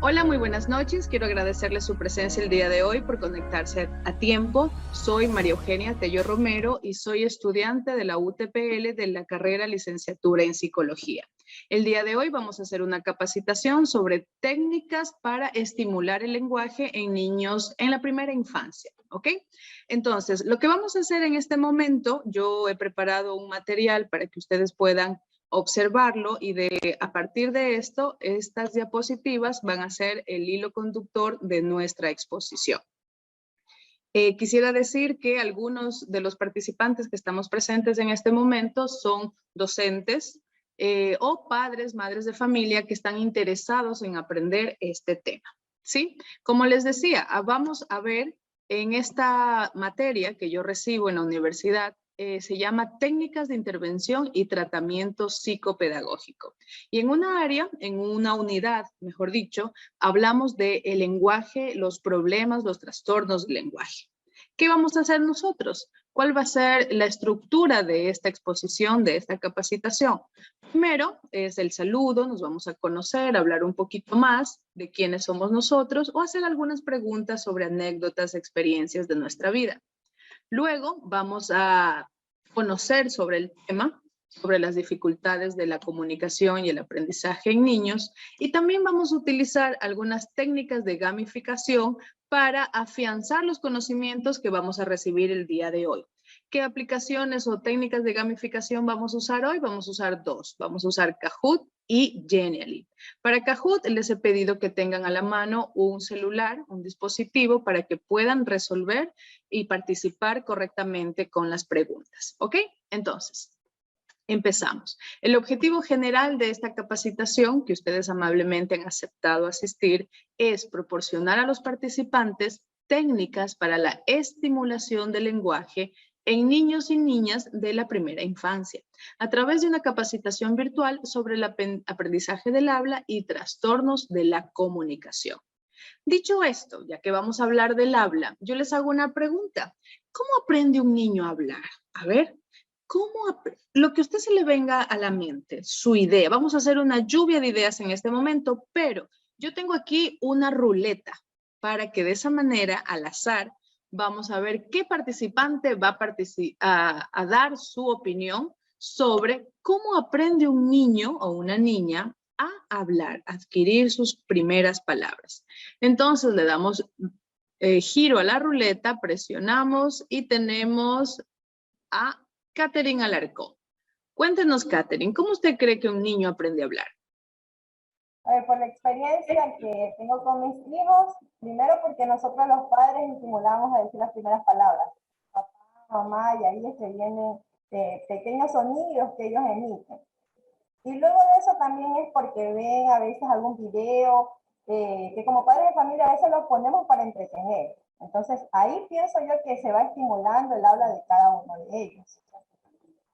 Hola, muy buenas noches. Quiero agradecerle su presencia el día de hoy por conectarse a tiempo. Soy María Eugenia Tello Romero y soy estudiante de la UTPL de la carrera Licenciatura en Psicología. El día de hoy vamos a hacer una capacitación sobre técnicas para estimular el lenguaje en niños en la primera infancia, ¿ok? Entonces, lo que vamos a hacer en este momento, yo he preparado un material para que ustedes puedan observarlo y a partir de esto, estas diapositivas van a ser el hilo conductor de nuestra exposición. Quisiera decir que algunos de los participantes que estamos presentes en este momento son docentes o padres, madres de familia que están interesados en aprender este tema, ¿sí? Como les decía, vamos a ver en esta materia que yo recibo en la universidad, se llama Técnicas de Intervención y Tratamiento Psicopedagógico. Y en una área, en una unidad, mejor dicho, hablamos del lenguaje, los problemas, los trastornos del lenguaje. ¿Qué vamos a hacer nosotros? ¿Cuál va a ser la estructura de esta exposición, de esta capacitación? Primero es el saludo, nos vamos a conocer, hablar un poquito más de quiénes somos nosotros o hacer algunas preguntas sobre anécdotas, experiencias de nuestra vida. Luego vamos a conocer sobre el tema, sobre las dificultades de la comunicación y el aprendizaje en niños, y también vamos a utilizar algunas técnicas de gamificación para afianzar los conocimientos que vamos a recibir el día de hoy. ¿Qué aplicaciones o técnicas de gamificación vamos a usar hoy? Vamos a usar dos. Vamos a usar Kahoot y Genially. Para Kahoot les he pedido que tengan a la mano un celular, un dispositivo para que puedan resolver y participar correctamente con las preguntas. ¿Ok? Entonces, empezamos. El objetivo general de esta capacitación, que ustedes amablemente han aceptado asistir, es proporcionar a los participantes técnicas para la estimulación del lenguaje en niños y niñas de la primera infancia, a través de una capacitación virtual sobre el aprendizaje del habla y trastornos de la comunicación. Dicho esto, ya que vamos a hablar del habla, yo les hago una pregunta. ¿Cómo aprende un niño a hablar? A ver, lo que a usted se le venga a la mente, su idea. Vamos a hacer una lluvia de ideas en este momento, pero yo tengo aquí una ruleta para que de esa manera, al azar, vamos a ver qué participante va a dar su opinión sobre cómo aprende un niño o una niña a hablar, a adquirir sus primeras palabras. Entonces le damos giro a la ruleta, presionamos y tenemos a Katherine Alarcón. Cuéntenos, Katherine, ¿cómo usted cree que un niño aprende a hablar? Por la experiencia que tengo con mis hijos, primero porque nosotros los padres estimulamos a decir las primeras palabras, papá, mamá, y ahí es que vienen pequeños sonidos que ellos emiten. Y luego de eso también es porque ven a veces algún video, que como padres de familia a veces lo ponemos para entretener. Entonces ahí pienso yo que se va estimulando el habla de cada uno de ellos.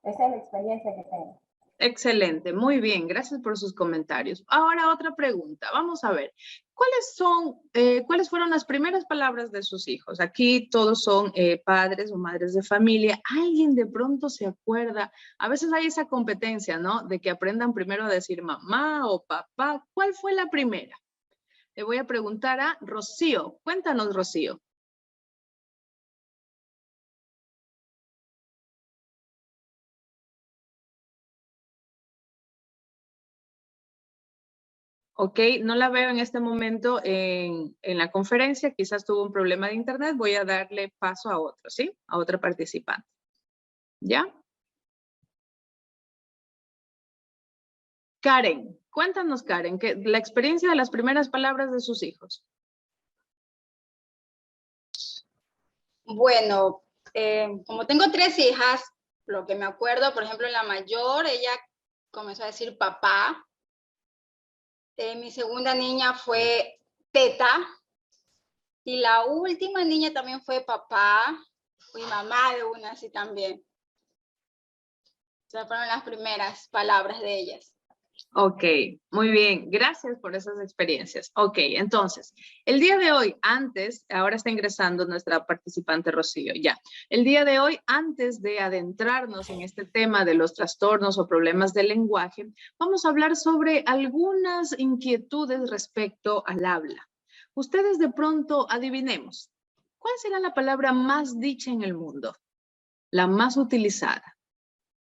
Esa es la experiencia que tengo. Excelente, muy bien, gracias por sus comentarios. Ahora otra pregunta, vamos a ver, ¿cuáles fueron las primeras palabras de sus hijos? Aquí todos son padres o madres de familia. ¿Alguien de pronto se acuerda? A veces hay esa competencia, ¿no? De que aprendan primero a decir mamá o papá. ¿Cuál fue la primera? Le voy a preguntar a Rocío. Cuéntanos, Rocío. Ok, no la veo en este momento en la conferencia, quizás tuvo un problema de internet, voy a darle paso a otro, ¿sí? A otro participante. ¿Ya? Karen, cuéntanos, Karen, la experiencia de las primeras palabras de sus hijos. Bueno, como tengo 3 hijas, lo que me acuerdo, por ejemplo, la mayor, ella comenzó a decir papá. Mi segunda niña fue teta. Y la última niña también fue papá y mamá de una así también. Esas fueron las primeras palabras de ellas. Ok, muy bien. Gracias por esas experiencias. Ok, entonces, el día de hoy, ahora está ingresando nuestra participante Rocío, ya. El día de hoy, antes de adentrarnos en este tema de los trastornos o problemas del lenguaje, vamos a hablar sobre algunas inquietudes respecto al habla. Ustedes de pronto adivinemos, ¿cuál será la palabra más dicha en el mundo? La más utilizada.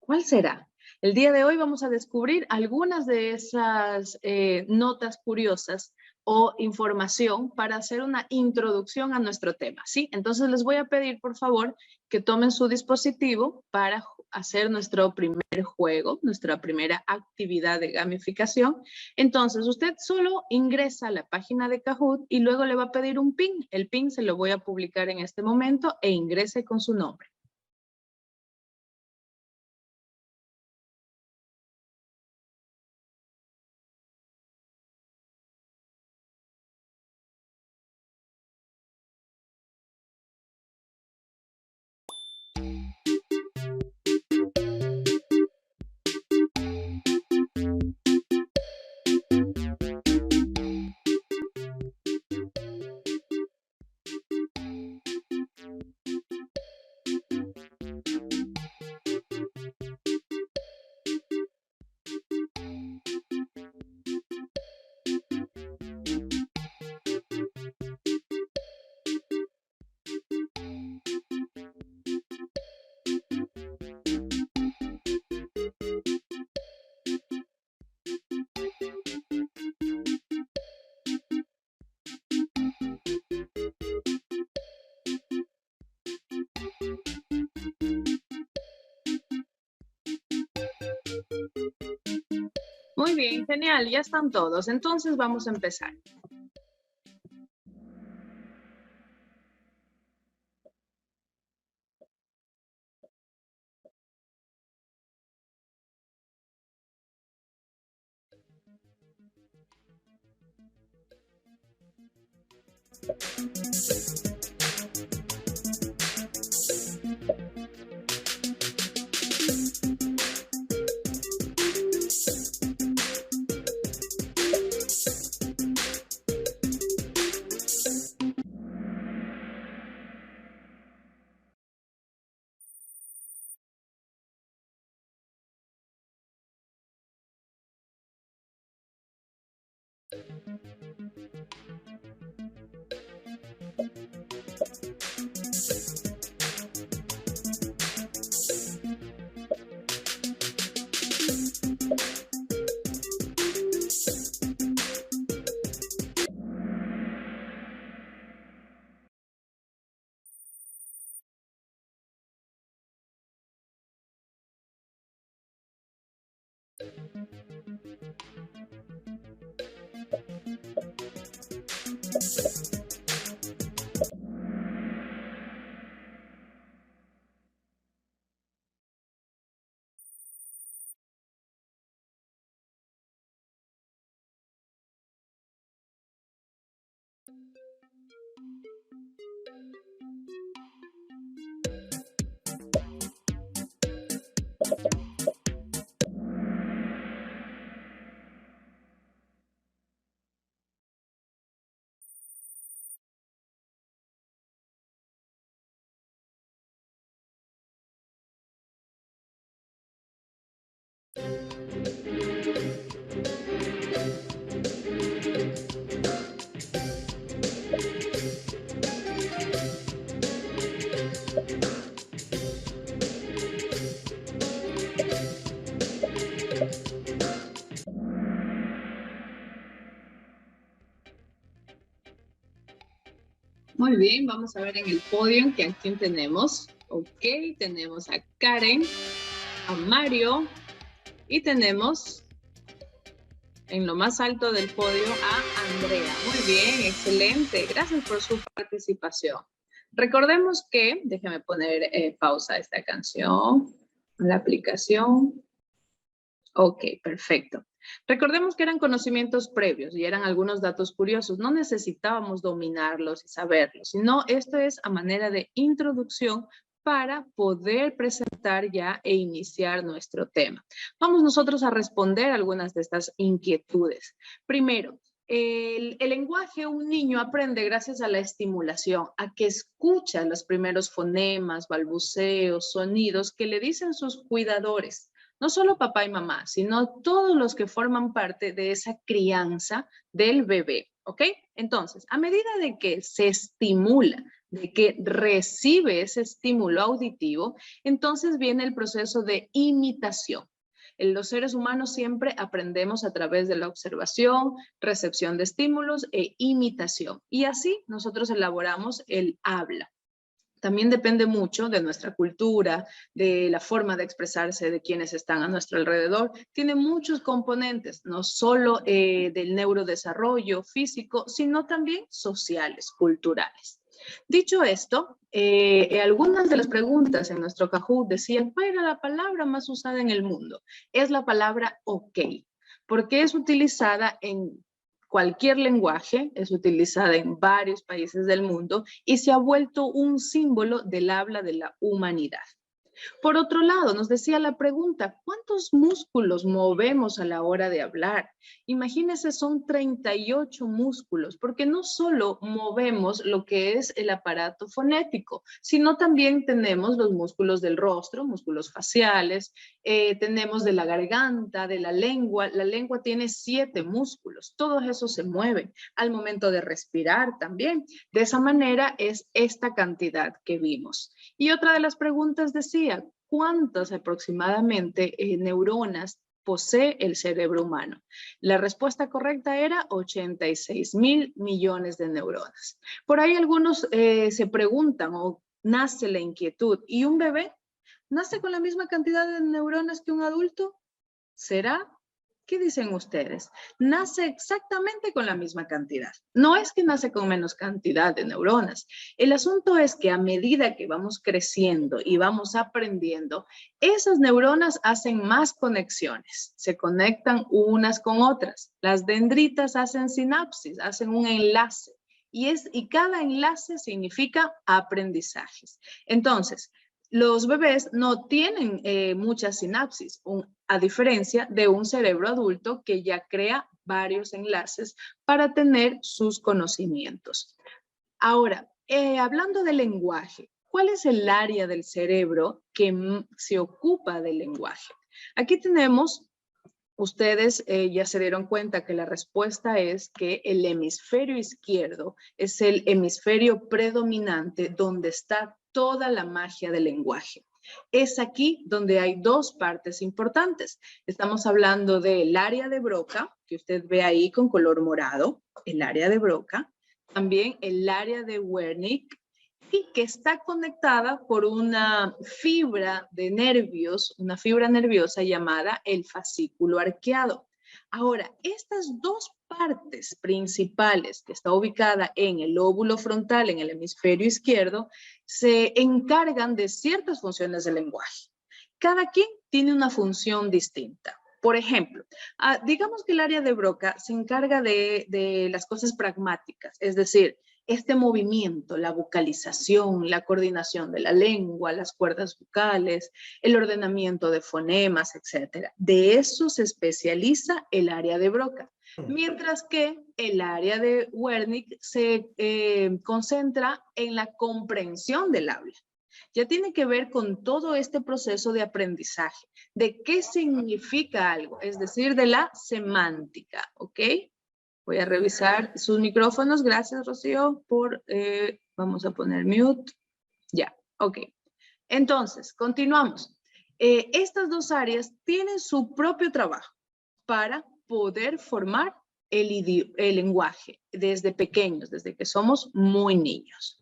¿Cuál será? El día de hoy vamos a descubrir algunas de esas notas curiosas o información para hacer una introducción a nuestro tema, ¿sí? Entonces les voy a pedir, por favor, que tomen su dispositivo para hacer nuestro primer juego, nuestra primera actividad de gamificación. Entonces, usted solo ingresa a la página de Kahoot y luego le va a pedir un PIN. El PIN se lo voy a publicar en este momento e ingrese con su nombre. Muy bien, genial, ya están todos. Entonces vamos a empezar. Muy bien, vamos a ver en el podio que a quién tenemos. Ok, tenemos a Karen, a Mario y tenemos en lo más alto del podio a Andrea. Muy bien, excelente. Gracias por su participación. Recordemos que, déjeme poner pausa a esta canción, la aplicación. Ok, perfecto. Recordemos que eran conocimientos previos y eran algunos datos curiosos. No necesitábamos dominarlos y saberlos, sino esto es a manera de introducción para poder presentar ya e iniciar nuestro tema. Vamos nosotros a responder algunas de estas inquietudes. Primero, el lenguaje un niño aprende gracias a la estimulación, a que escucha los primeros fonemas, balbuceos, sonidos que le dicen sus cuidadores. No solo papá y mamá, sino todos los que forman parte de esa crianza del bebé, ¿ok? Entonces, a medida de que se estimula, de que recibe ese estímulo auditivo, entonces viene el proceso de imitación. Los seres humanos siempre aprendemos a través de la observación, recepción de estímulos e imitación. Y así nosotros elaboramos el habla. También depende mucho de nuestra cultura, de la forma de expresarse de quienes están a nuestro alrededor. Tiene muchos componentes, no solo del neurodesarrollo físico, sino también sociales, culturales. Dicho esto, algunas de las preguntas en nuestro Kahoot decían, ¿cuál era la palabra más usada en el mundo? Es la palabra ok, porque es utilizada en cualquier lenguaje, es utilizada en varios países del mundo y se ha vuelto un símbolo del habla de la humanidad. Por otro lado, nos decía la pregunta, ¿cuántos músculos movemos a la hora de hablar? Imagínense, son 38 músculos, porque no solo movemos lo que es el aparato fonético, sino también tenemos los músculos del rostro, músculos faciales, tenemos de la garganta, de la lengua. La lengua tiene 7 músculos, todos esos se mueven al momento de respirar también. De esa manera es esta cantidad que vimos. Y otra de las preguntas decía, ¿cuántas aproximadamente neuronas posee el cerebro humano? La respuesta correcta era 86.000 millones de neuronas. Por ahí algunos se preguntan o nace la inquietud, ¿y un bebé nace con la misma cantidad de neuronas que un adulto? ¿Será? ¿Qué dicen ustedes? Nace exactamente con la misma cantidad. No es que nace con menos cantidad de neuronas. El asunto es que a medida que vamos creciendo y vamos aprendiendo, esas neuronas hacen más conexiones, se conectan unas con otras. Las dendritas hacen sinapsis, hacen un enlace y cada enlace significa aprendizajes. Entonces, los bebés no tienen muchas sinapsis, a diferencia de un cerebro adulto que ya crea varios enlaces para tener sus conocimientos. Ahora, hablando del lenguaje, ¿cuál es el área del cerebro que se ocupa del lenguaje? Aquí tenemos, ustedes ya se dieron cuenta que la respuesta es que el hemisferio izquierdo es el hemisferio predominante donde está toda la magia del lenguaje. Es aquí donde hay dos partes importantes. Estamos hablando del área de Broca, que usted ve ahí con color morado, el área de Broca, también el área de Wernicke, y que está conectada por una fibra de nervios, una fibra nerviosa llamada el fascículo arqueado. Ahora, estas dos partes principales que está ubicada en el lóbulo frontal, en el hemisferio izquierdo, se encargan de ciertas funciones del lenguaje. Cada quien tiene una función distinta. Por ejemplo, digamos que el área de Broca se encarga de las cosas pragmáticas, es decir, este movimiento, la vocalización, la coordinación de la lengua, las cuerdas vocales, el ordenamiento de fonemas, etc. De eso se especializa el área de Broca. Mientras que el área de Wernicke se concentra en la comprensión del habla. Ya tiene que ver con todo este proceso de aprendizaje, de qué significa algo, es decir, de la semántica, ¿ok? Voy a revisar sus micrófonos. Gracias, Rocío, vamos a poner mute. Ya, ok. Entonces, continuamos. Estas dos áreas tienen su propio trabajo para poder formar el lenguaje desde pequeños, desde que somos muy niños.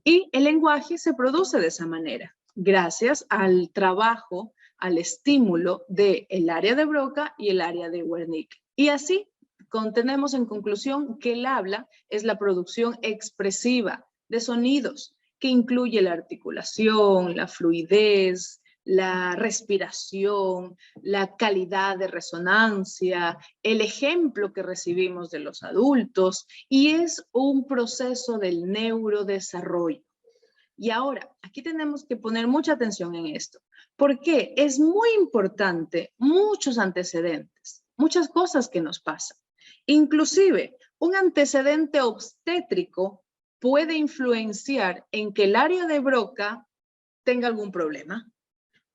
Y el lenguaje se produce de esa manera, gracias al trabajo, al estímulo del área de Broca y el área de Wernicke. Y así contenemos en conclusión que el habla es la producción expresiva de sonidos que incluye la articulación, la fluidez, la respiración, la calidad de resonancia, el ejemplo que recibimos de los adultos, y es un proceso del neurodesarrollo. Y ahora, aquí tenemos que poner mucha atención en esto, porque es muy importante muchos antecedentes, muchas cosas que nos pasan. Inclusive, un antecedente obstétrico puede influenciar en que el área de Broca tenga algún problema,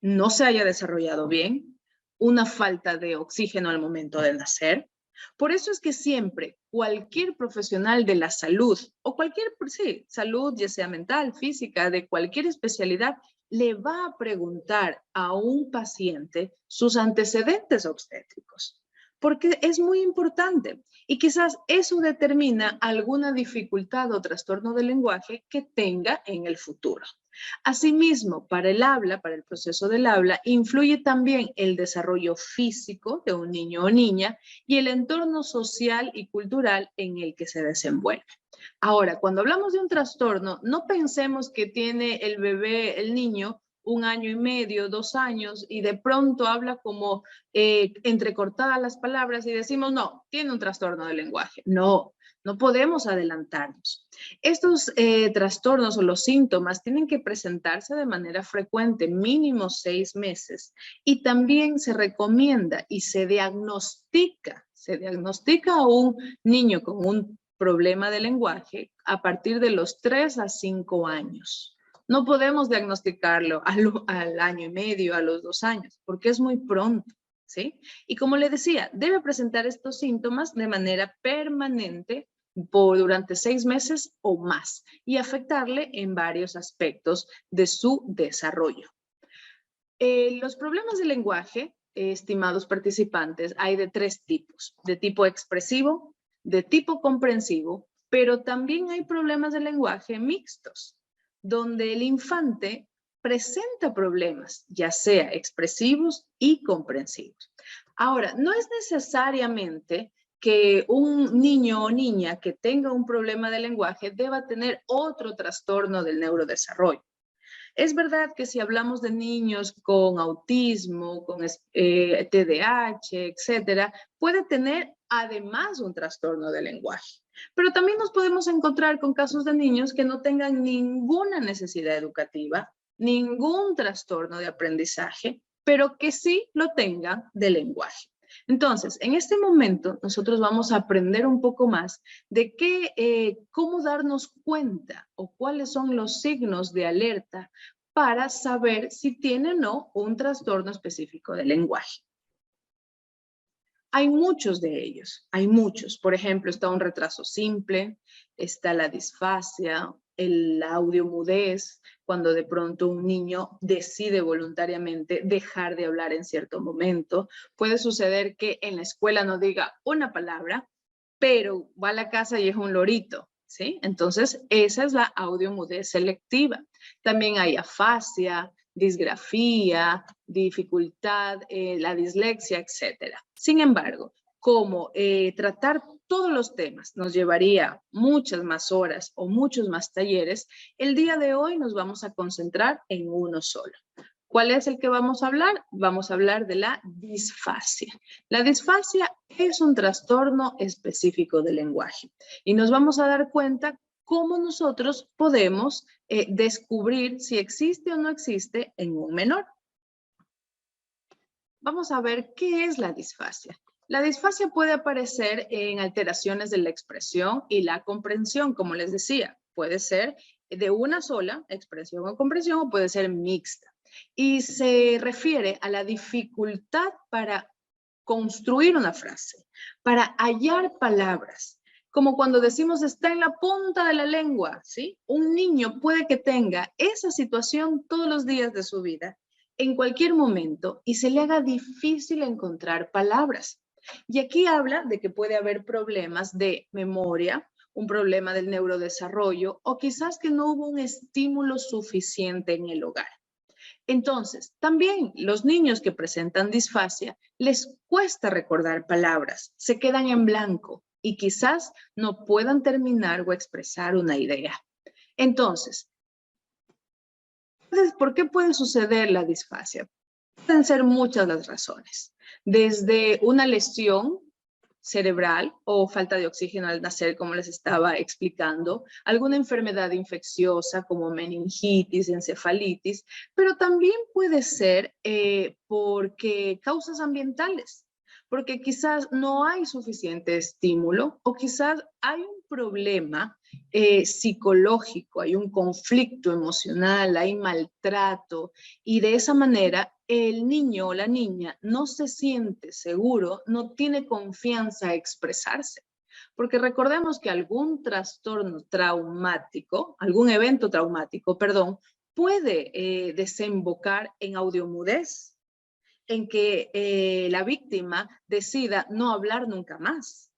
no se haya desarrollado bien, una falta de oxígeno al momento de nacer. Por eso es que siempre cualquier profesional de la salud o cualquier, sí, salud, ya sea mental, física, de cualquier especialidad, le va a preguntar a un paciente sus antecedentes obstétricos, porque es muy importante y quizás eso determina alguna dificultad o trastorno del lenguaje que tenga en el futuro. Asimismo, para el habla, para el proceso del habla, influye también el desarrollo físico de un niño o niña y el entorno social y cultural en el que se desenvuelve. Ahora, cuando hablamos de un trastorno, no pensemos que tiene el bebé, el niño, 1 año y medio, 2 años, y de pronto habla como entrecortadas las palabras y decimos, no, tiene un trastorno del lenguaje. No, no podemos adelantarnos. Estos trastornos o los síntomas tienen que presentarse de manera frecuente, mínimo 6 meses, y también se recomienda y se diagnostica a un niño con un problema de lenguaje a partir de los 3 a 5 años. No podemos diagnosticarlo al año y medio, a los 2 años, porque es muy pronto, ¿sí? Y como le decía, debe presentar estos síntomas de manera permanente durante 6 meses o más y afectarle en varios aspectos de su desarrollo. Los problemas de lenguaje, estimados participantes, hay de 3 tipos: de tipo expresivo, de tipo comprensivo, pero también hay problemas de lenguaje mixtos, donde el infante presenta problemas, ya sea expresivos y comprensivos. Ahora, no es necesariamente que un niño o niña que tenga un problema de lenguaje deba tener otro trastorno del neurodesarrollo. Es verdad que si hablamos de niños con autismo, con TDAH, etcétera, puede tener además un trastorno de lenguaje. Pero también nos podemos encontrar con casos de niños que no tengan ninguna necesidad educativa, ningún trastorno de aprendizaje, pero que sí lo tengan de lenguaje. Entonces, en este momento, nosotros vamos a aprender un poco más de cómo darnos cuenta o cuáles son los signos de alerta para saber si tiene o no un trastorno específico del lenguaje. Hay muchos de ellos, hay muchos. Por ejemplo, está un retraso simple, está la disfasia, la audiomudez, cuando de pronto un niño decide voluntariamente dejar de hablar en cierto momento. Puede suceder que en la escuela no diga una palabra, pero va a la casa y es un lorito, ¿sí? Entonces, esa es la audiomudez selectiva. También hay afasia, disgrafía, dificultad, la dislexia, etc. Sin embargo, como tratar todos los temas nos llevaría muchas más horas o muchos más talleres, el día de hoy nos vamos a concentrar en uno solo. ¿Cuál es el que vamos a hablar? Vamos a hablar de la disfasia. La disfasia es un trastorno específico del lenguaje y nos vamos a dar cuenta cómo nosotros podemos descubrir si existe o no existe en un menor. Vamos a ver qué es la disfasia. La disfasia puede aparecer en alteraciones de la expresión y la comprensión, como les decía. Puede ser de una sola expresión o comprensión o puede ser mixta. Y se refiere a la dificultad para construir una frase, para hallar palabras. Como cuando decimos está en la punta de la lengua, ¿sí? Un niño puede que tenga esa situación todos los días de su vida, en cualquier momento, y se le haga difícil encontrar palabras. Y aquí habla de que puede haber problemas de memoria, un problema del neurodesarrollo, o quizás que no hubo un estímulo suficiente en el hogar. Entonces, también los niños que presentan disfasia les cuesta recordar palabras, se quedan en blanco y quizás no puedan terminar o expresar una idea. Entonces, ¿por qué puede suceder la disfasia? Pueden ser muchas las razones, desde una lesión, cerebral o falta de oxígeno al nacer, como les estaba explicando, alguna enfermedad infecciosa como meningitis, encefalitis, pero también puede ser porque causas ambientales, porque quizás no hay suficiente estímulo o quizás hay un problema psicológico, hay un conflicto emocional, hay maltrato y de esa manera el niño o la niña no se siente seguro, no tiene confianza a expresarse. Porque recordemos que algún trastorno traumático, algún evento traumático, perdón, puede desembocar en audiomudez, en que la víctima decida no hablar nunca más.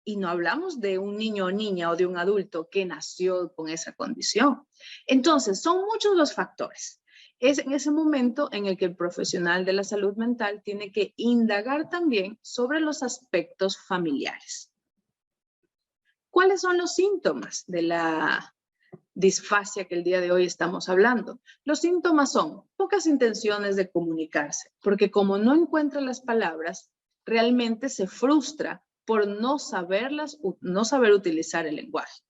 Y no hablamos de un niño o niña o de un adulto que nació con esa condición. Entonces, son muchos los factores. Es en ese momento en el que el profesional de la salud mental tiene que indagar también sobre los aspectos familiares. ¿Cuáles son los síntomas de la disfasia que el día de hoy estamos hablando? Los síntomas son pocas intenciones de comunicarse, porque como no encuentra las palabras, realmente se frustra por no saber utilizar el lenguaje.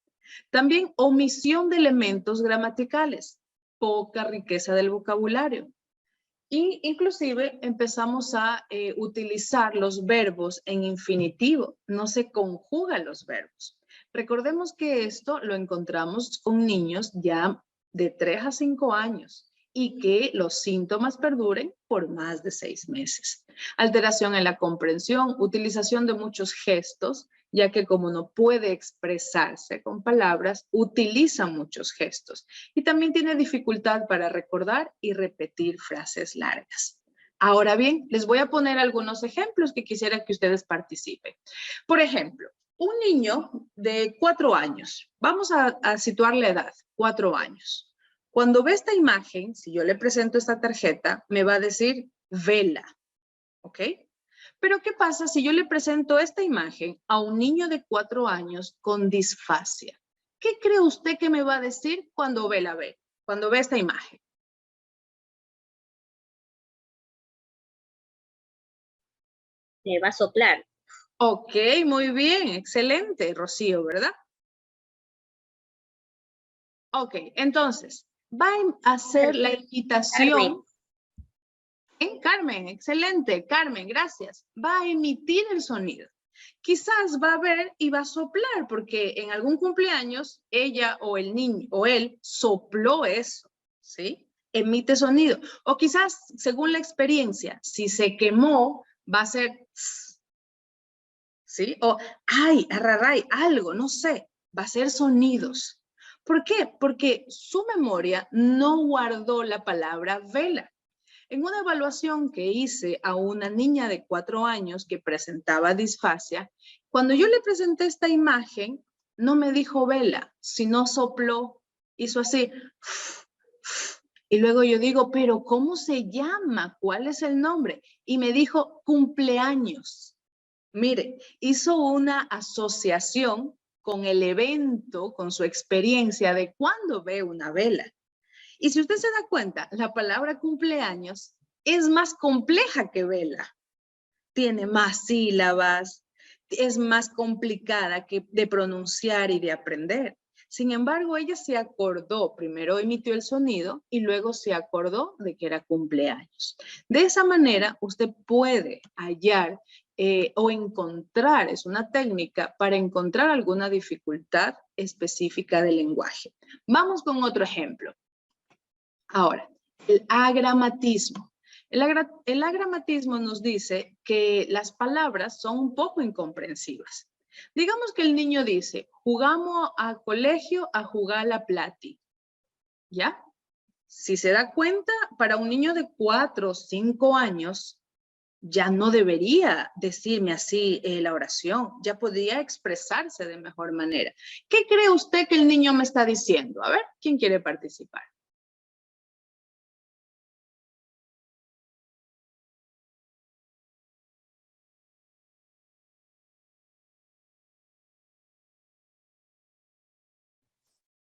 También omisión de elementos gramaticales, poca riqueza del vocabulario. Y inclusive empezamos a utilizar los verbos en infinitivo, no se conjugan los verbos. Recordemos que esto lo encontramos con niños ya de 3 a 5 años y que los síntomas perduren por más de 6 meses. Alteración en la comprensión, utilización de muchos gestos, ya que como no puede expresarse con palabras, utiliza muchos gestos. Y también tiene dificultad para recordar y repetir frases largas. Ahora bien, les voy a poner algunos ejemplos que quisiera que ustedes participen. Por ejemplo, un niño de 4 años, vamos a situar la edad, 4 años. Cuando ve esta imagen, si yo le presento esta tarjeta, me va a decir vela, ¿ok? Pero ¿qué pasa si yo le presento esta imagen a un niño de 4 años con disfasia? ¿Qué cree usted que me va a decir cuando cuando ve esta imagen? Me va a soplar. Ok, muy bien, excelente, Rocío, ¿verdad? Ok, entonces, va a hacer la imitación. Carmen, excelente, Carmen, gracias. Va a emitir el sonido. Quizás va a ver y va a soplar, porque en algún cumpleaños ella o el niño o él sopló eso, ¿sí? Emite sonido. O quizás, según la experiencia, si se quemó, va a ser, ¿sí? O, ay, arraray, algo, no sé, va a ser sonidos. ¿Por qué? Porque su memoria no guardó la palabra vela. En una evaluación que hice a una niña de 4 años que presentaba disfasia, cuando yo le presenté esta imagen, no me dijo vela, sino sopló, hizo así. Y luego yo digo, pero ¿cómo se llama? ¿Cuál es el nombre? Y me dijo cumpleaños. Mire, hizo una asociación con el evento, con su experiencia de cuando ve una vela. Y si usted se da cuenta, la palabra cumpleaños es más compleja que vela. Tiene más sílabas, es más complicada de pronunciar y de aprender. Sin embargo, ella se acordó, primero emitió el sonido y luego se acordó de que era cumpleaños. De esa manera, usted puede hallar o encontrar, es una técnica para encontrar alguna dificultad específica del lenguaje. Vamos con otro ejemplo. Ahora, el agramatismo. El agramatismo nos dice que las palabras son un poco incomprensivas. Digamos que el niño dice, jugamos al colegio a jugar la plati. ¿Ya? Si se da cuenta, para un niño de 4 o 5 años, ya no debería decirme así la oración, ya podría expresarse de mejor manera. ¿Qué cree usted que el niño me está diciendo? A ver, ¿quién quiere participar?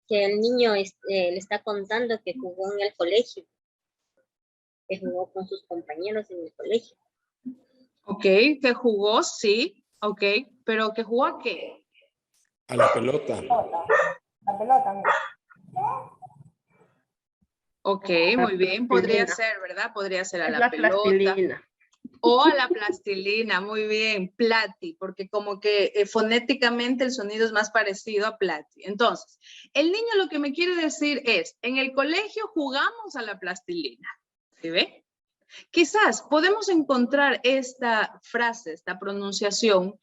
Que el niño le está contando que jugó en el colegio, que jugó con sus compañeros en el colegio. Ok, que jugó, sí. Ok, pero ¿que jugó a qué? A la pelota. La pelota, mira. Ok, muy bien, podría ser, ¿verdad? Podría ser a Es la la pelota. plastilina. O a la plastilina, muy bien, plati, porque como que fonéticamente el sonido es más parecido a plati. Entonces, el niño lo que me quiere decir es, en el colegio jugamos a la plastilina, ¿sí ve? Quizás podemos encontrar esta frase, esta pronunciación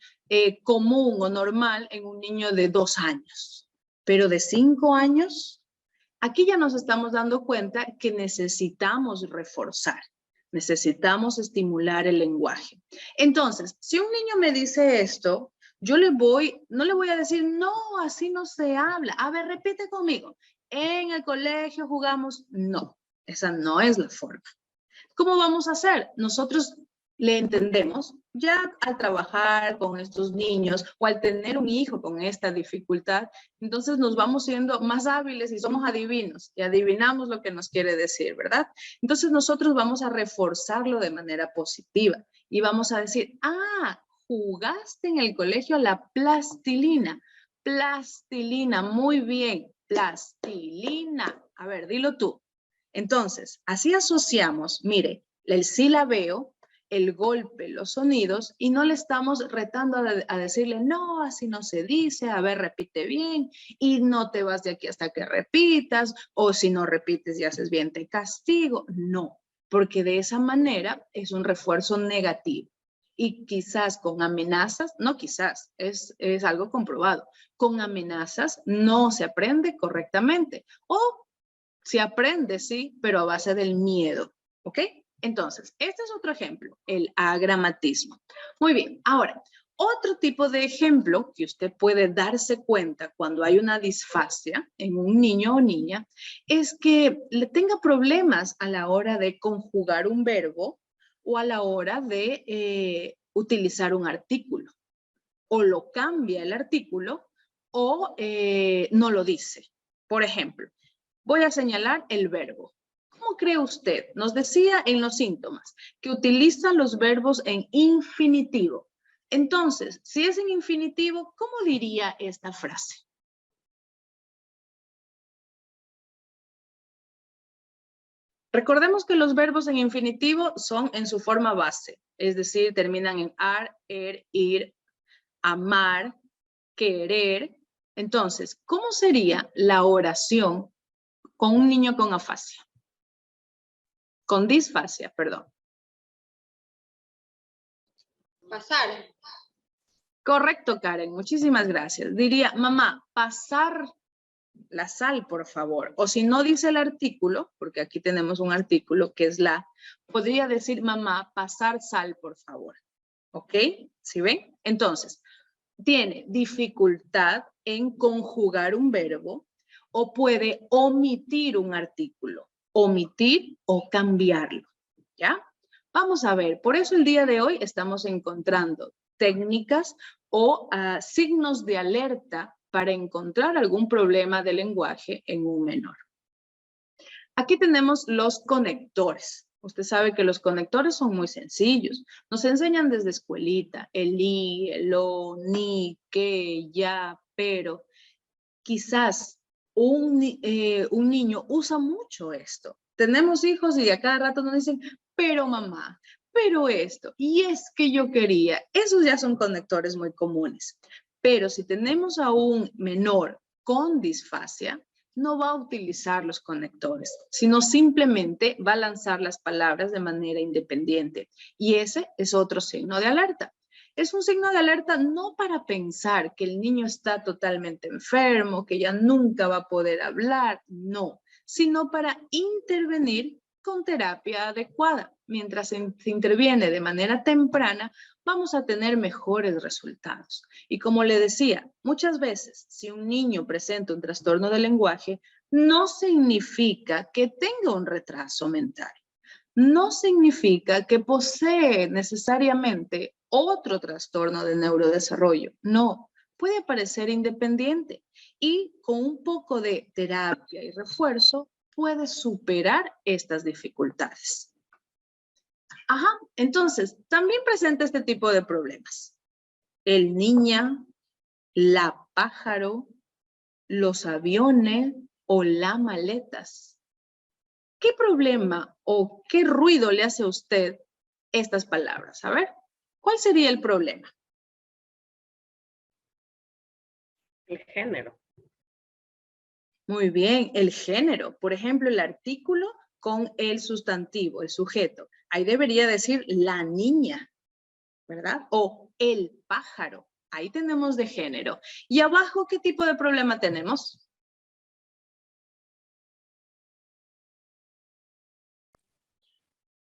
común o normal en un niño de 2 años, pero de 5 años, aquí ya nos estamos dando cuenta que necesitamos reforzar. Necesitamos estimular el lenguaje. Entonces, si un niño me dice esto, yo no le voy a decir, no, así no se habla. A ver, repite conmigo. En el colegio jugamos. No, esa no es la forma. ¿Cómo vamos a hacer? Nosotros le entendemos ya al trabajar con estos niños o al tener un hijo con esta dificultad, entonces nos vamos siendo más hábiles y somos adivinos y adivinamos lo que nos quiere decir, ¿verdad? Entonces nosotros vamos a reforzarlo de manera positiva y vamos a decir, jugaste en el colegio a la plastilina. Plastilina, muy bien, plastilina. A ver, dilo tú. Entonces, así asociamos, mire, el silabeo, el golpe, los sonidos, y no le estamos retando a decirle, no, así no se dice, a ver, repite bien, y no te vas de aquí hasta que repitas, o si no repites y haces bien, te castigo. No, porque de esa manera es un refuerzo negativo. Y quizás con amenazas, no quizás, es algo comprobado, con amenazas no se aprende correctamente. O se aprende, sí, pero a base del miedo, ¿ok? Entonces, este es otro ejemplo, el agramatismo. Muy bien, ahora, otro tipo de ejemplo que usted puede darse cuenta cuando hay una disfasia en un niño o niña es que le tenga problemas a la hora de conjugar un verbo o a la hora de utilizar un artículo. O lo cambia el artículo o no lo dice. Por ejemplo, voy a señalar el verbo. ¿Cómo cree usted? Nos decía en los síntomas que utiliza los verbos en infinitivo. Entonces, si es en infinitivo, ¿cómo diría esta frase? Recordemos que los verbos en infinitivo son en su forma base, es decir, terminan en ar, ir, amar, querer. Entonces, ¿cómo sería la oración con un niño con afasia? Con disfasia, perdón. Pasar. Correcto, Karen. Muchísimas gracias. Diría, mamá, pasar la sal, por favor. O si no dice el artículo, porque aquí tenemos un artículo que es la, podría decir, mamá, pasar sal, por favor. ¿Ok? ¿Sí ven? Entonces, tiene dificultad en conjugar un verbo o puede omitir un artículo. Omitir o cambiarlo. ¿Ya? Vamos a ver, por eso el día de hoy estamos encontrando técnicas o signos de alerta para encontrar algún problema de lenguaje en un menor. Aquí tenemos los conectores. Usted sabe que los conectores son muy sencillos. Nos enseñan desde escuelita, el y, el o, ni, que, ya, pero. Quizás un niño usa mucho esto. Tenemos hijos y a cada rato nos dicen, pero mamá, pero esto, y es que yo quería. Esos ya son conectores muy comunes. Pero si tenemos a un menor con disfasia, no va a utilizar los conectores, sino simplemente va a lanzar las palabras de manera independiente. Y ese es otro signo de alerta. Es un signo de alerta no para pensar que el niño está totalmente enfermo, que ya nunca va a poder hablar, no, sino para intervenir con terapia adecuada. Mientras se interviene de manera temprana, vamos a tener mejores resultados. Y como le decía, muchas veces, si un niño presenta un trastorno del lenguaje, no significa que tenga un retraso mental. No significa que posee necesariamente otro trastorno de neurodesarrollo. No, puede aparecer independiente y con un poco de terapia y refuerzo puede superar estas dificultades. Ajá, entonces, también presenta este tipo de problemas. el niña, la pájaro, los aviones o las maletas. ¿Qué problema o qué ruido le hace a usted estas palabras? A ver, ¿cuál sería el problema? El género. Muy bien, el género. Por ejemplo, el artículo con el sustantivo, el sujeto. Ahí debería decir la niña, ¿verdad? O el pájaro. Ahí tenemos de género. Y abajo, ¿qué tipo de problema tenemos?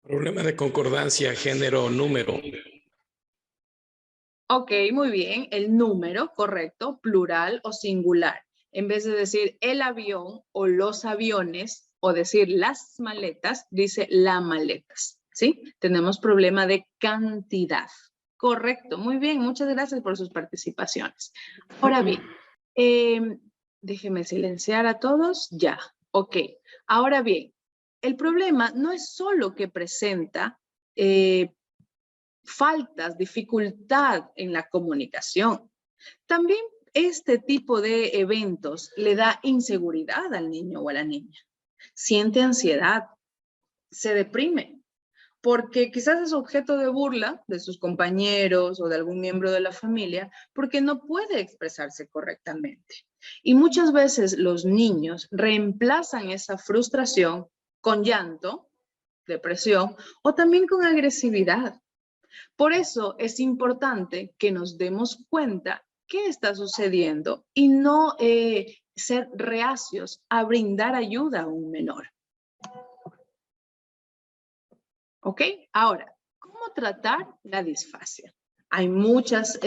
Problema de concordancia, género, número. Ok, muy bien. El número, correcto, plural o singular. En vez de decir el avión o los aviones o decir las maletas, dice la maletas, ¿sí? Tenemos problema de cantidad. Correcto, muy bien. Muchas gracias por sus participaciones. Ahora bien, déjeme silenciar a todos. Ya, ok. Ahora bien, el problema no es solo que presenta faltas, dificultad en la comunicación. También este tipo de eventos le da inseguridad al niño o a la niña. Siente ansiedad, se deprime, porque quizás es objeto de burla de sus compañeros o de algún miembro de la familia, porque no puede expresarse correctamente. Y muchas veces los niños reemplazan esa frustración con llanto, depresión o también con agresividad. Por eso es importante que nos demos cuenta qué está sucediendo y no ser reacios a brindar ayuda a un menor. ¿Ok? Ahora, ¿cómo tratar la disfasia? Hay muchas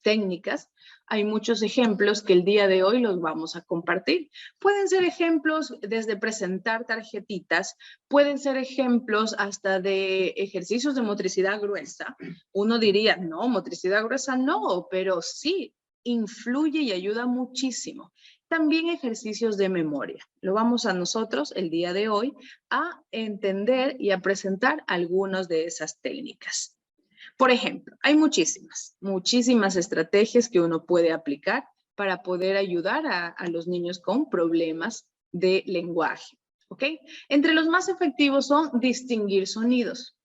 técnicas, hay muchos ejemplos que el día de hoy los vamos a compartir. Pueden ser ejemplos desde presentar tarjetitas, pueden ser ejemplos hasta de ejercicios de motricidad gruesa. Uno diría, no, motricidad gruesa no, pero sí, influye y ayuda muchísimo. También ejercicios de memoria. Lo vamos a nosotros el día de hoy a entender y a presentar algunas de esas técnicas. Por ejemplo, hay muchísimas estrategias que uno puede aplicar para poder ayudar a los niños con problemas de lenguaje. ¿Ok? Entre los más efectivos son distinguir sonidos.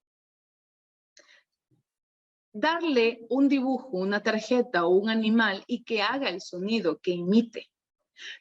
Darle un dibujo, una tarjeta o un animal y que haga el sonido, que imite.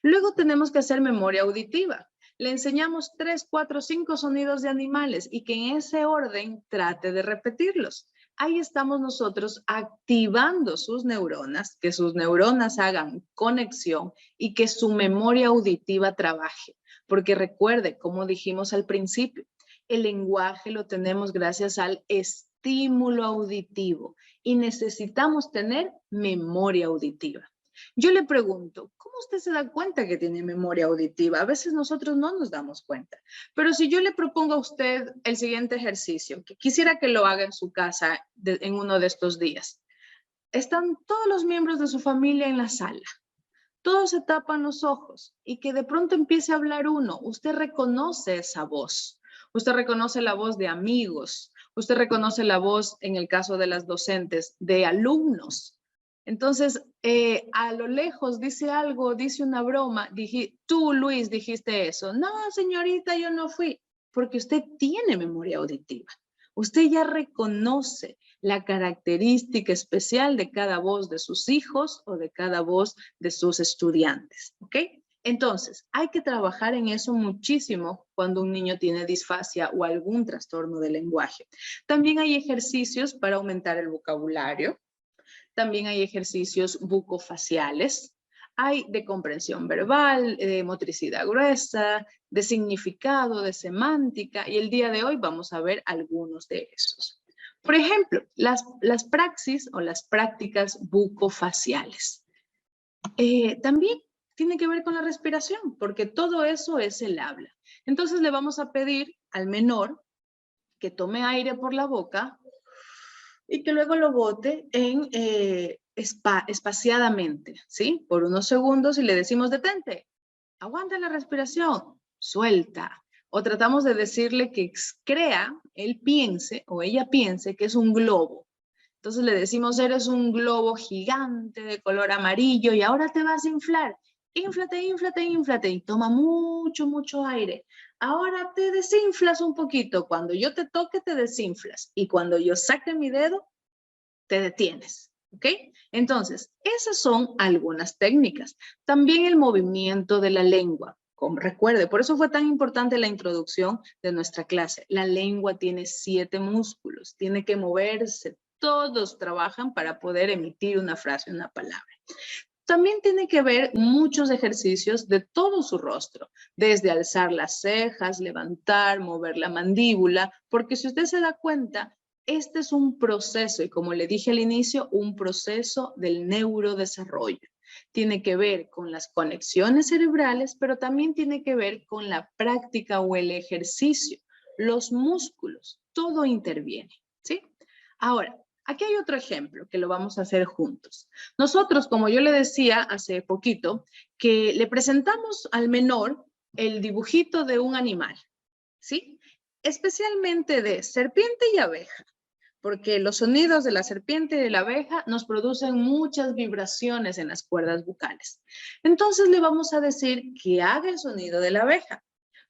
Luego tenemos que hacer memoria auditiva. Le enseñamos 3, 4, 5 sonidos de animales y que en ese orden trate de repetirlos. Ahí estamos nosotros activando sus neuronas, que sus neuronas hagan conexión y que su memoria auditiva trabaje. Porque recuerde, como dijimos al principio, el lenguaje lo tenemos gracias al estímulo auditivo y necesitamos tener memoria auditiva. Yo le pregunto, ¿cómo usted se da cuenta que tiene memoria auditiva? A veces nosotros no nos damos cuenta. Pero si yo le propongo a usted el siguiente ejercicio, que quisiera que lo haga en su casa en uno de estos días. Están todos los miembros de su familia en la sala. Todos se tapan los ojos y que de pronto empiece a hablar uno. Usted reconoce esa voz. Usted reconoce la voz de amigos. Usted reconoce la voz, en el caso de las docentes, de alumnos. Entonces, a lo lejos dice algo, dice una broma, tú, Luis, dijiste eso. No, señorita, yo no fui, porque usted tiene memoria auditiva. Usted ya reconoce la característica especial de cada voz de sus hijos o de cada voz de sus estudiantes, ¿ok? Entonces, hay que trabajar en eso muchísimo cuando un niño tiene disfasia o algún trastorno del lenguaje. También hay ejercicios para aumentar el vocabulario. También hay ejercicios bucofaciales, hay de comprensión verbal, de motricidad gruesa, de significado, de semántica, y el día de hoy vamos a ver algunos de esos. Por ejemplo, las praxis o las prácticas bucofaciales. También tiene que ver con la respiración, porque todo eso es el habla. Entonces le vamos a pedir al menor que tome aire por la boca y que luego lo bote en, espaciadamente, ¿sí? Por unos segundos y le decimos detente, aguanta la respiración, suelta. O tratamos de decirle que crea, él piense o ella piense que es un globo. Entonces le decimos, eres un globo gigante de color amarillo y ahora te vas a inflar. Inflate, inflate, inflate y toma mucho, mucho aire. Ahora te desinflas un poquito. Cuando yo te toque, te desinflas. Y cuando yo saque mi dedo, te detienes. ¿Ok? Entonces, esas son algunas técnicas. También el movimiento de la lengua. Como recuerde, por eso fue tan importante la introducción de nuestra clase. La lengua tiene 7 músculos, tiene que moverse. Todos trabajan para poder emitir una frase, una palabra. También tiene que ver muchos ejercicios de todo su rostro, desde alzar las cejas, levantar, mover la mandíbula, porque si usted se da cuenta, este es un proceso, y como le dije al inicio, un proceso del neurodesarrollo. Tiene que ver con las conexiones cerebrales, pero también tiene que ver con la práctica o el ejercicio, los músculos, todo interviene, ¿sí? Ahora, aquí hay otro ejemplo que lo vamos a hacer juntos. Nosotros, como yo le decía hace poquito, que le presentamos al menor el dibujito de un animal, ¿sí? Especialmente de serpiente y abeja, porque los sonidos de la serpiente y de la abeja nos producen muchas vibraciones en las cuerdas vocales. Entonces le vamos a decir que haga el sonido de la abeja,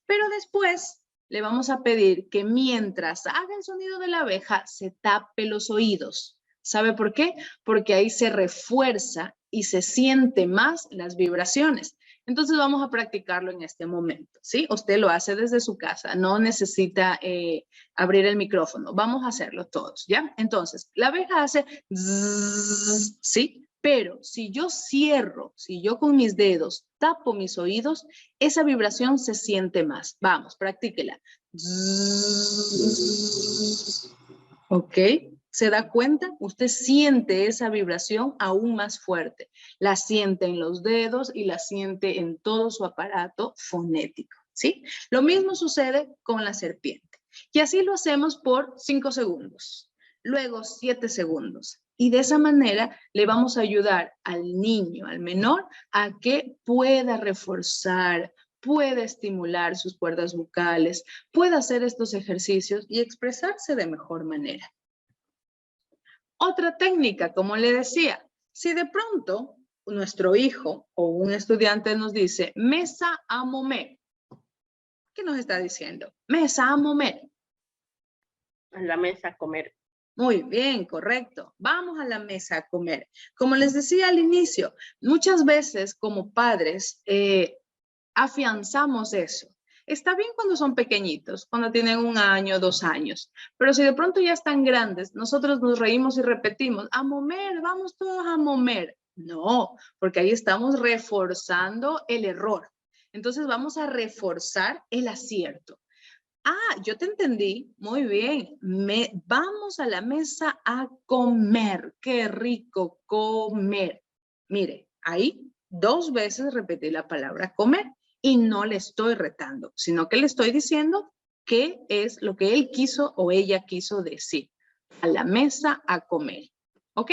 pero después le vamos a pedir que mientras haga el sonido de la abeja se tape los oídos. ¿Sabe por qué? Porque ahí se refuerza y se siente más las vibraciones. Entonces vamos a practicarlo en este momento, ¿sí? Usted lo hace desde su casa, no necesita abrir el micrófono. Vamos a hacerlo todos, ¿ya? Entonces, la abeja hace zzz, ¿sí? Pero si yo cierro, si yo con mis dedos tapo mis oídos, esa vibración se siente más. Vamos, practíquela. ¿Ok? ¿Se da cuenta? Usted siente esa vibración aún más fuerte. La siente en los dedos y la siente en todo su aparato fonético, ¿sí? Lo mismo sucede con la serpiente. Y así lo hacemos por 5 segundos, luego 7 segundos. Y de esa manera le vamos a ayudar al niño, al menor, a que pueda reforzar, pueda estimular sus cuerdas vocales, pueda hacer estos ejercicios y expresarse de mejor manera. Otra técnica, como le decía, si de pronto nuestro hijo o un estudiante nos dice, mesa a momer, ¿qué nos está diciendo? Mesa a momer. A la mesa a comer. Muy bien, correcto. Vamos a la mesa a comer. Como les decía al inicio, muchas veces como padres afianzamos eso. Está bien cuando son pequeñitos, cuando tienen 1 año, 2 años, pero si de pronto ya están grandes, nosotros nos reímos y repetimos, a momer, vamos todos a momer. No, porque ahí estamos reforzando el error. Entonces vamos a reforzar el acierto. Ah, yo te entendí. Muy bien. Vamos a la mesa a comer. Qué rico comer. Mire, ahí 2 veces repetí la palabra comer y no le estoy retando, sino que le estoy diciendo qué es lo que él quiso o ella quiso decir. A la mesa a comer. ¿Ok?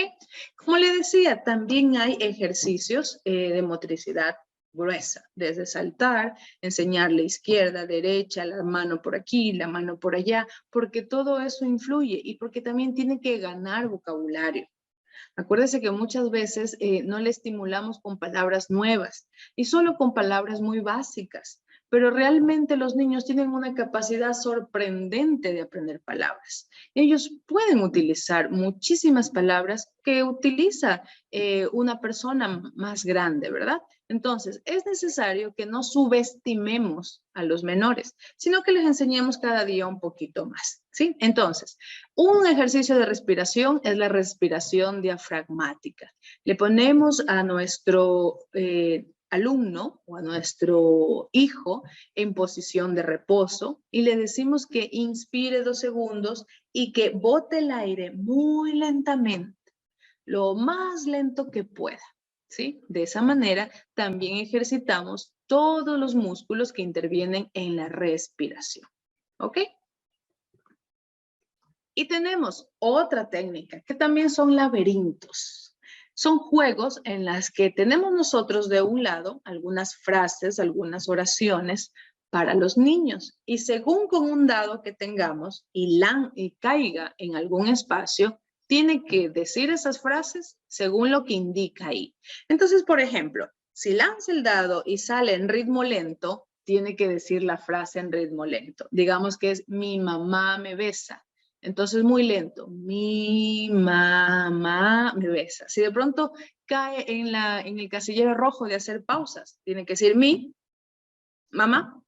Como le decía, también hay ejercicios de motricidad gruesa, desde saltar, enseñarle izquierda, derecha, la mano por aquí, la mano por allá, porque todo eso influye y porque también tiene que ganar vocabulario. Acuérdese que muchas veces no le estimulamos con palabras nuevas y solo con palabras muy básicas, pero realmente los niños tienen una capacidad sorprendente de aprender palabras. Ellos pueden utilizar muchísimas palabras que utiliza una persona más grande, ¿verdad? Entonces, es necesario que no subestimemos a los menores, sino que les enseñemos cada día un poquito más, ¿sí? Entonces, un ejercicio de respiración es la respiración diafragmática. Le ponemos a nuestro alumno o a nuestro hijo en posición de reposo y le decimos que inspire 2 segundos y que bote el aire muy lentamente, lo más lento que pueda, ¿sí? De esa manera también ejercitamos todos los músculos que intervienen en la respiración, ¿ok? Y tenemos otra técnica que también son laberintos. Son juegos en las que tenemos nosotros de un lado algunas frases, algunas oraciones para los niños. Y según con un dado que tengamos y caiga en algún espacio, tiene que decir esas frases según lo que indica ahí. Entonces, por ejemplo, si lanza el dado y sale en ritmo lento, tiene que decir la frase en ritmo lento. Digamos que es mi mamá me besa. Entonces, muy lento. Mi mamá me besa. Si de pronto cae en el casillero rojo de hacer pausas, tiene que decir mi mamá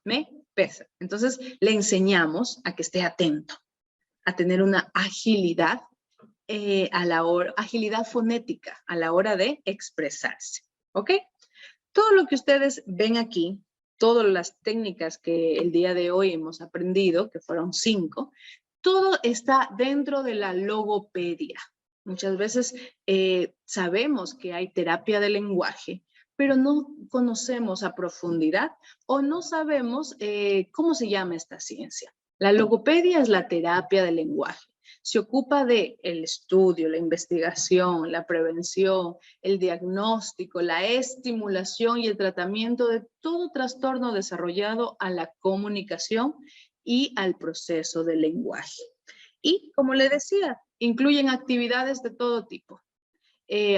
me besa. Entonces, le enseñamos a que esté atento, a tener una agilidad agilidad fonética a la hora de expresarse, ¿ok? Todo lo que ustedes ven aquí, todas las técnicas que el día de hoy hemos aprendido, que fueron 5, todo está dentro de la logopedia. Muchas veces sabemos que hay terapia del lenguaje, pero no conocemos a profundidad o no sabemos cómo se llama esta ciencia. La logopedia es la terapia del lenguaje. Se ocupa del estudio, la investigación, la prevención, el diagnóstico, la estimulación y el tratamiento de todo trastorno desarrollado a la comunicación y al proceso del lenguaje. Y, como le decía, incluyen actividades de todo tipo.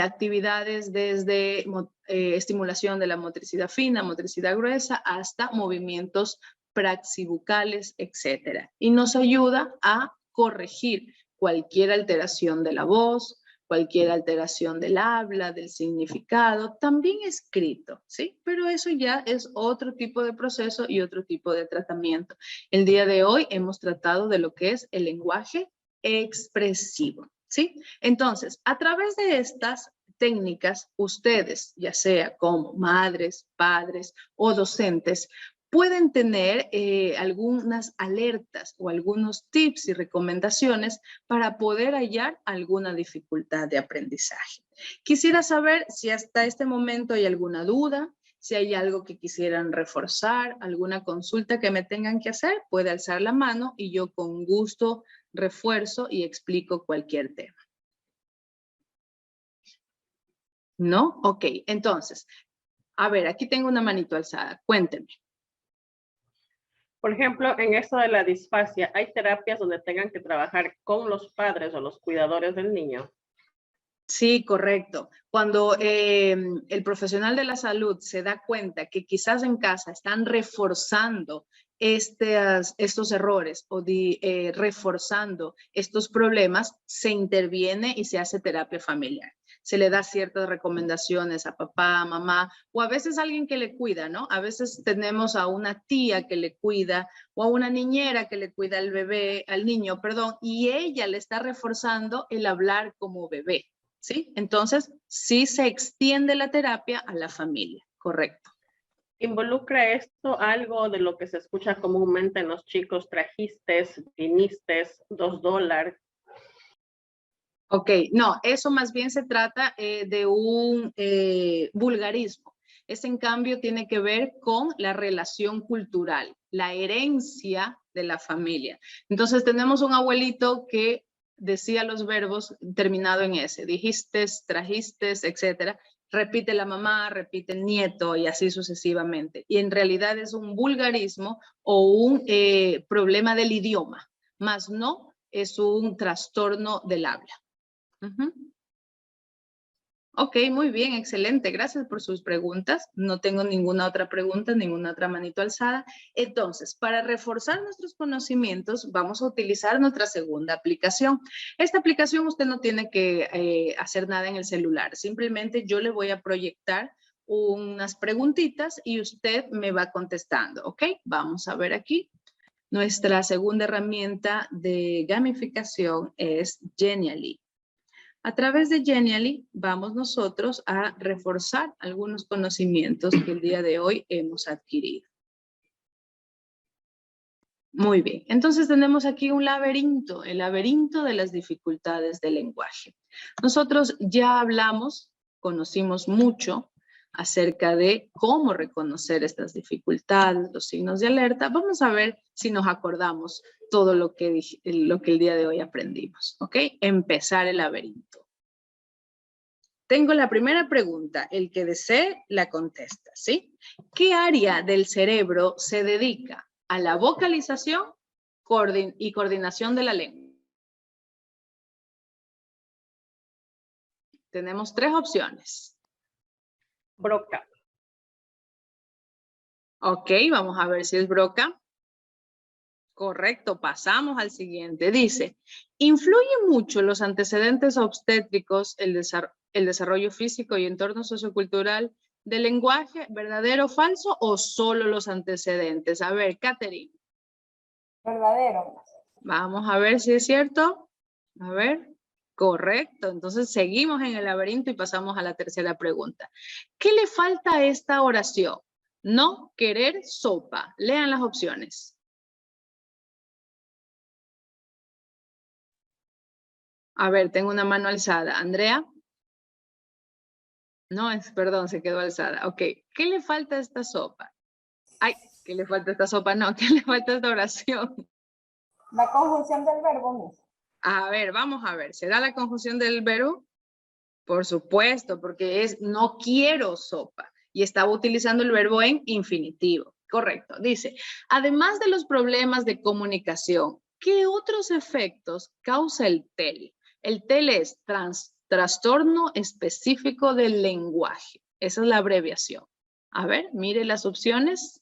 Actividades desde estimulación de la motricidad fina, motricidad gruesa, hasta movimientos praxibucales, etc. Y nos ayuda a corregir cualquier alteración de la voz, cualquier alteración del habla, del significado, también escrito, ¿sí? Pero eso ya es otro tipo de proceso y otro tipo de tratamiento. El día de hoy hemos tratado de lo que es el lenguaje expresivo, ¿sí? Entonces, a través de estas técnicas, ustedes, ya sea como madres, padres o docentes, pueden tener algunas alertas o algunos tips y recomendaciones para poder hallar alguna dificultad de aprendizaje. Quisiera saber si hasta este momento hay alguna duda, si hay algo que quisieran reforzar, alguna consulta que me tengan que hacer, puede alzar la mano y yo con gusto refuerzo y explico cualquier tema. ¿No? Ok, entonces, a ver, aquí tengo una manito alzada, cuéntenme. Por ejemplo, en esto de la disfasia, ¿hay terapias donde tengan que trabajar con los padres o los cuidadores del niño? Sí, correcto. Cuando el profesional de la salud se da cuenta que quizás en casa están reforzando estos errores o reforzando estos problemas, se interviene y se hace terapia familiar. Se le da ciertas recomendaciones a papá, a mamá, o a veces a alguien que le cuida, ¿no? A veces tenemos a una tía que le cuida o a una niñera que le cuida al bebé, al niño, perdón, y ella le está reforzando el hablar como bebé, ¿sí? Entonces, sí se extiende la terapia a la familia, correcto. ¿Involucra esto algo de lo que se escucha comúnmente en los chicos, trajiste, viniste, $2? Ok, no, eso más bien se trata de un vulgarismo. Ese, en cambio, tiene que ver con la relación cultural, la herencia de la familia. Entonces, tenemos un abuelito que decía los verbos terminado en S, dijiste, trajiste, etcétera. Repite la mamá, repite el nieto y así sucesivamente. Y en realidad es un vulgarismo o un problema del idioma, más no es un trastorno del habla. Ok, muy bien, excelente. Gracias por sus preguntas. No tengo ninguna otra pregunta, ninguna otra manito alzada. Entonces, para reforzar nuestros conocimientos, vamos a utilizar nuestra segunda aplicación. Esta aplicación usted no tiene que hacer nada en el celular. Simplemente yo le voy a proyectar unas preguntitas y usted me va contestando. Ok, vamos a ver aquí. Nuestra segunda herramienta de gamificación es Genially. A través de Genially vamos nosotros a reforzar algunos conocimientos que el día de hoy hemos adquirido. Muy bien, entonces tenemos aquí un laberinto, el laberinto de las dificultades del lenguaje. Nosotros ya hablamos, conocimos mucho acerca de cómo reconocer estas dificultades, los signos de alerta. Vamos a ver si nos acordamos todo lo que el día de hoy aprendimos, ¿ok? Empezar el laberinto. Tengo la primera pregunta, el que desee la contesta, ¿sí? ¿Qué área del cerebro se dedica a la vocalización y coordinación de la lengua? Tenemos 3 opciones. Broca. Ok, vamos a ver si es Broca. Correcto, pasamos al siguiente. Dice, ¿influye mucho los antecedentes obstétricos, el desarrollo físico y entorno sociocultural del lenguaje, verdadero o falso, o solo los antecedentes? A ver, Catherine. Verdadero. Vamos a ver si es cierto. A ver, correcto. Entonces seguimos en el laberinto y pasamos a la tercera pregunta. ¿Qué le falta a esta oración? No querer sopa. Lean las opciones. A ver, tengo una mano alzada. ¿Andrea? No, perdón, se quedó alzada. Ok, ¿qué le falta a esta sopa? Ay, ¿qué le falta a esta sopa? No, ¿qué le falta a esta oración? La conjunción del verbo, Miss. A ver, vamos a ver. ¿Será la conjunción del verbo? Por supuesto, porque es no quiero sopa. Y estaba utilizando el verbo en infinitivo. Correcto. Dice, además de los problemas de comunicación, ¿qué otros efectos causa el TEL? El TEL es trastorno específico del lenguaje. Esa es la abreviación. A ver, mire las opciones.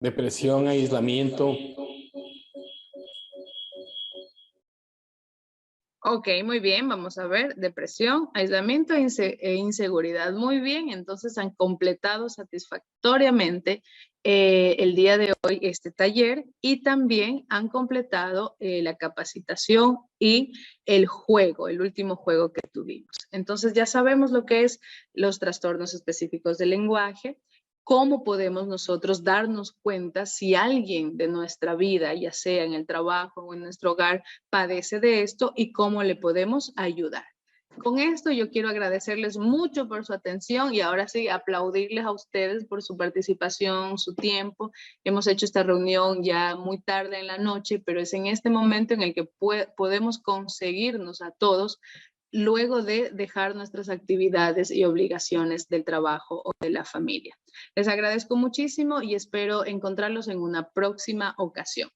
Depresión, aislamiento. Ok, muy bien, vamos a ver. Depresión, aislamiento e inseguridad. Muy bien, entonces han completado satisfactoriamente el día de hoy este taller y también han completado la capacitación y el juego, el último juego que tuvimos. Entonces ya sabemos lo que es los trastornos específicos del lenguaje, cómo podemos nosotros darnos cuenta si alguien de nuestra vida, ya sea en el trabajo o en nuestro hogar, padece de esto y cómo le podemos ayudar. Con esto yo quiero agradecerles mucho por su atención y ahora sí aplaudirles a ustedes por su participación, su tiempo. Hemos hecho esta reunión ya muy tarde en la noche, pero es en este momento en el que podemos conseguirnos a todos luego de dejar nuestras actividades y obligaciones del trabajo o de la familia. Les agradezco muchísimo y espero encontrarlos en una próxima ocasión.